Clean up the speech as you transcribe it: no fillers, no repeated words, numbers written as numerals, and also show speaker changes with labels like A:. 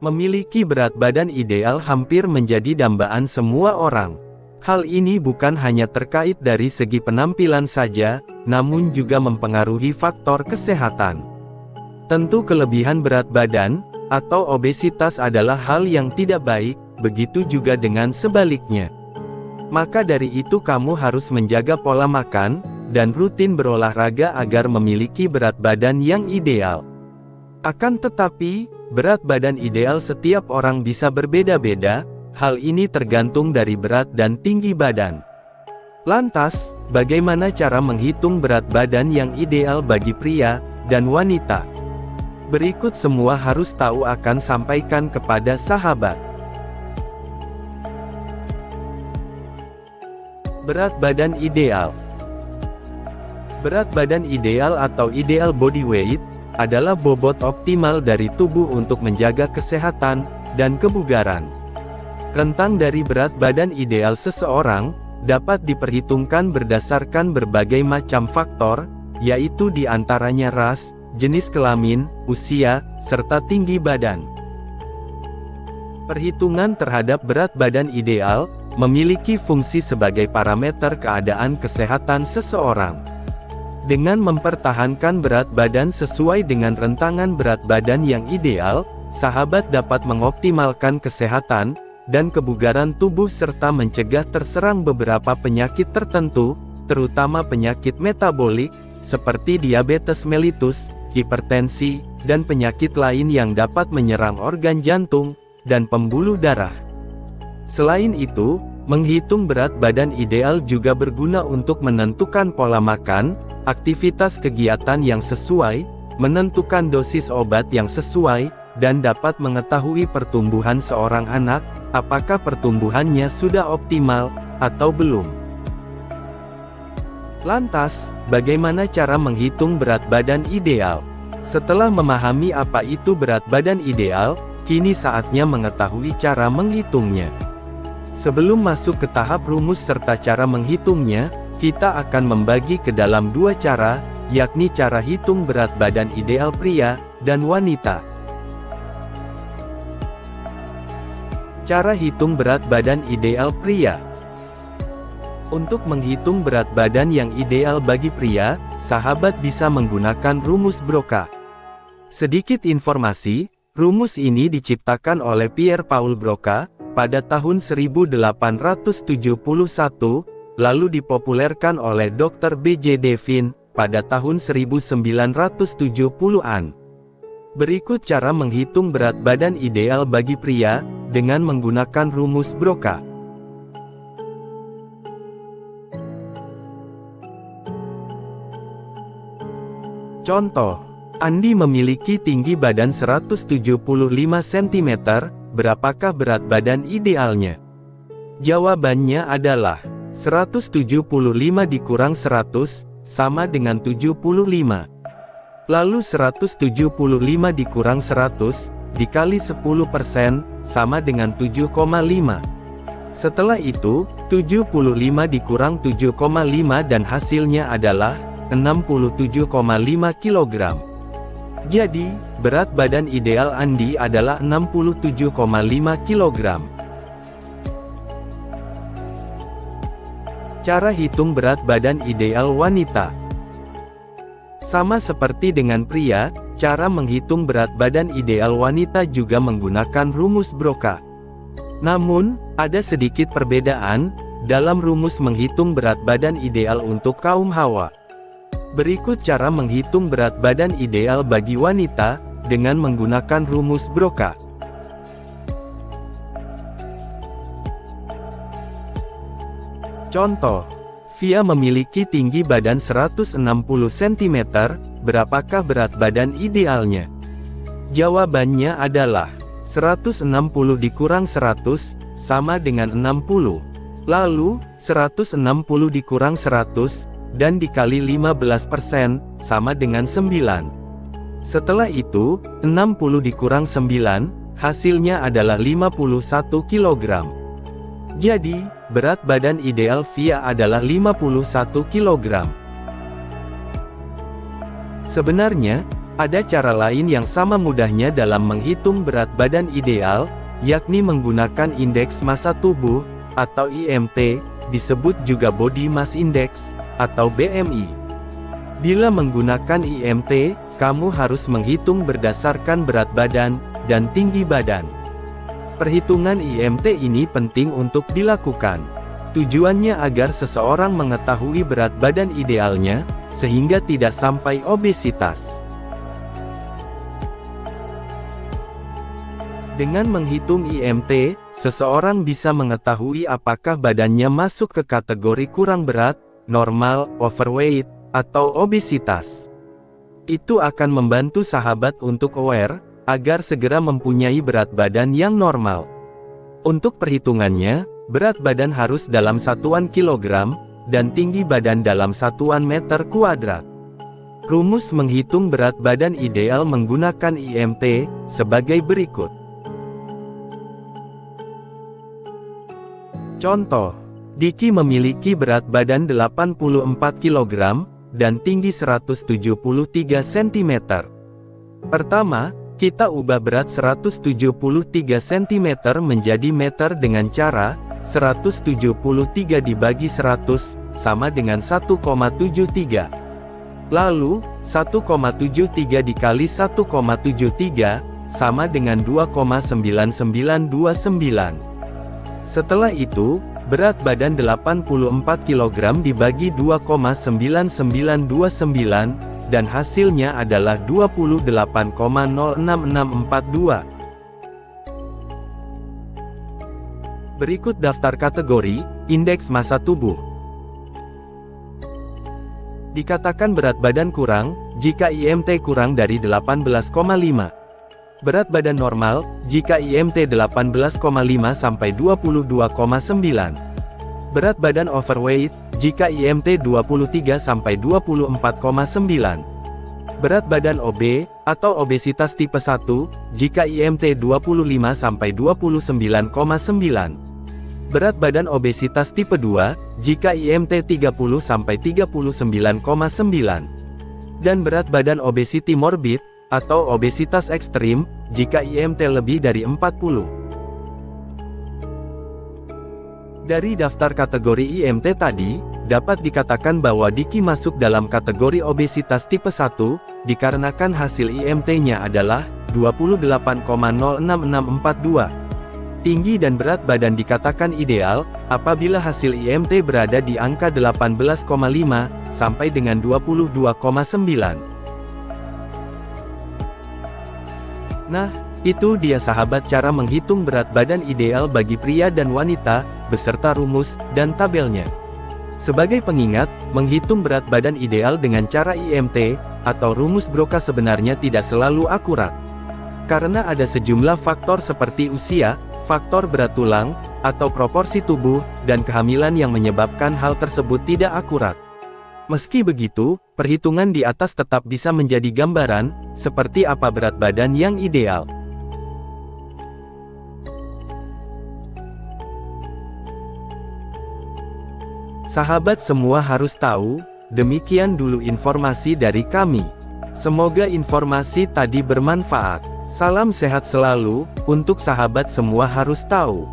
A: Memiliki berat badan ideal hampir menjadi dambaan semua orang. Hal ini bukan hanya terkait dari segi penampilan saja, namun juga mempengaruhi faktor kesehatan. Tentu kelebihan berat badan, atau obesitas adalah hal yang tidak baik, begitu juga dengan sebaliknya. Maka dari itu kamu harus menjaga pola makan, dan rutin berolahraga agar memiliki berat badan yang ideal. Akan tetapi, berat badan ideal setiap orang bisa berbeda-beda, hal ini tergantung dari berat dan tinggi badan. Lantas, bagaimana cara menghitung berat badan yang ideal bagi pria dan wanita? Berikut semua harus tahu akan sampaikan kepada sahabat. Berat badan ideal. Berat badan ideal atau ideal body weight adalah bobot optimal dari tubuh untuk menjaga kesehatan dan kebugaran. Rentang dari berat badan ideal seseorang dapat diperhitungkan berdasarkan berbagai macam faktor, yaitu diantaranya ras, jenis kelamin, usia, serta tinggi badan. Perhitungan terhadap berat badan ideal memiliki fungsi sebagai parameter keadaan kesehatan seseorang. Dengan mempertahankan berat badan sesuai dengan rentangan berat badan yang ideal, sahabat dapat mengoptimalkan kesehatan dan kebugaran tubuh serta mencegah terserang beberapa penyakit tertentu, terutama penyakit metabolik, seperti diabetes mellitus, hipertensi, dan penyakit lain yang dapat menyerang organ jantung dan pembuluh darah. Selain itu, menghitung berat badan ideal juga berguna untuk menentukan pola makan, aktivitas kegiatan yang sesuai, menentukan dosis obat yang sesuai, dan dapat mengetahui pertumbuhan seorang anak, apakah pertumbuhannya sudah optimal atau belum. Lantas, bagaimana cara menghitung berat badan ideal? Setelah memahami apa itu berat badan ideal, kini saatnya mengetahui cara menghitungnya. Sebelum masuk ke tahap rumus serta cara menghitungnya, kita akan membagi ke dalam dua cara, yakni cara hitung berat badan ideal pria dan wanita. Cara hitung berat badan ideal pria. Untuk menghitung berat badan yang ideal bagi pria, sahabat bisa menggunakan rumus Broca. Sedikit informasi, rumus ini diciptakan oleh Pierre-Paul Broca pada tahun 1871, lalu dipopulerkan oleh Dr. B.J. Devine pada tahun 1970-an. Berikut cara menghitung berat badan ideal bagi pria dengan menggunakan rumus Broca. Contoh, Andi memiliki tinggi badan 175 cm, berapakah berat badan idealnya? Jawabannya adalah 175 dikurang 100, sama dengan 75. Lalu 175 dikurang 100, dikali 10%, sama dengan 7,5. Setelah itu, 75 dikurang 7,5 dan hasilnya adalah 67,5 kg. Jadi, berat badan ideal Andi adalah 67,5 kg. Cara hitung berat badan ideal wanita. Sama seperti dengan pria, cara menghitung berat badan ideal wanita juga menggunakan rumus Broca. Namun, ada sedikit perbedaan dalam rumus menghitung berat badan ideal untuk kaum Hawa. Berikut cara menghitung berat badan ideal bagi wanita dengan menggunakan rumus Broca. Contoh, Via memiliki tinggi badan 160 cm, berapakah berat badan idealnya? Jawabannya adalah 160 dikurang 100, sama dengan 60. Lalu, 160 dikurang 100, dan dikali 15%, sama dengan 9. Setelah itu, 60 dikurang 9, hasilnya adalah 51 kg. Jadi, berat badan ideal Via adalah 51 kg. Sebenarnya, Ada cara lain yang sama mudahnya dalam menghitung berat badan ideal, yakni menggunakan indeks massa tubuh, atau IMT, disebut juga Body Mass Index, atau BMI. Bila menggunakan IMT, kamu harus menghitung berdasarkan berat badan, dan tinggi badan. Perhitungan IMT ini penting untuk dilakukan. Tujuannya agar seseorang mengetahui berat badan idealnya, sehingga tidak sampai obesitas. Dengan menghitung IMT, seseorang bisa mengetahui apakah badannya masuk ke kategori kurang berat, normal, overweight, atau obesitas. Itu akan membantu sahabat untuk aware, agar segera mempunyai berat badan yang normal. Untuk perhitungannya, berat badan harus dalam satuan kilogram, dan tinggi badan dalam satuan meter kuadrat. Rumus menghitung berat badan ideal menggunakan IMT, sebagai berikut. Contoh, Diki memiliki berat badan 84 kg, dan tinggi 173 cm. Pertama, kita ubah berat 173 cm menjadi meter dengan cara, 173 dibagi 100, sama dengan 1,73. Lalu, 1,73 dikali 1,73, sama dengan 2,9929. Setelah itu, berat badan 84 kg dibagi 2,9929, dan hasilnya adalah 28,06642. Berikut daftar kategori, indeks massa tubuh. Dikatakan berat badan kurang, jika IMT kurang dari 18,5. Berat badan normal, jika IMT 18,5 sampai 22,9. Berat badan overweight, jika IMT 23 sampai 24,9. Berat badan OB, atau obesitas tipe 1, jika IMT 25 sampai 29,9. Berat badan obesitas tipe 2, jika IMT 30 sampai 39,9. Dan berat badan obesity morbid, atau obesitas ekstrim, jika IMT lebih dari 40. Dari daftar kategori IMT tadi, dapat dikatakan bahwa Diki masuk dalam kategori obesitas tipe 1, dikarenakan hasil IMT-nya adalah 28,06642. Tinggi dan berat badan dikatakan ideal, apabila hasil IMT berada di angka 18,5, sampai dengan 22,9. Nah, itu dia sahabat cara menghitung berat badan ideal bagi pria dan wanita, beserta rumus, dan tabelnya. Sebagai pengingat, menghitung berat badan ideal dengan cara IMT, atau rumus Broca sebenarnya tidak selalu akurat. Karena ada sejumlah faktor seperti usia, faktor berat tulang, atau proporsi tubuh, dan kehamilan yang menyebabkan hal tersebut tidak akurat. Meski begitu, perhitungan di atas tetap bisa menjadi gambaran, seperti apa berat badan yang ideal. Sahabat semua harus tahu, demikian dulu informasi dari kami. Semoga informasi tadi bermanfaat. Salam sehat selalu, untuk sahabat semua harus tahu.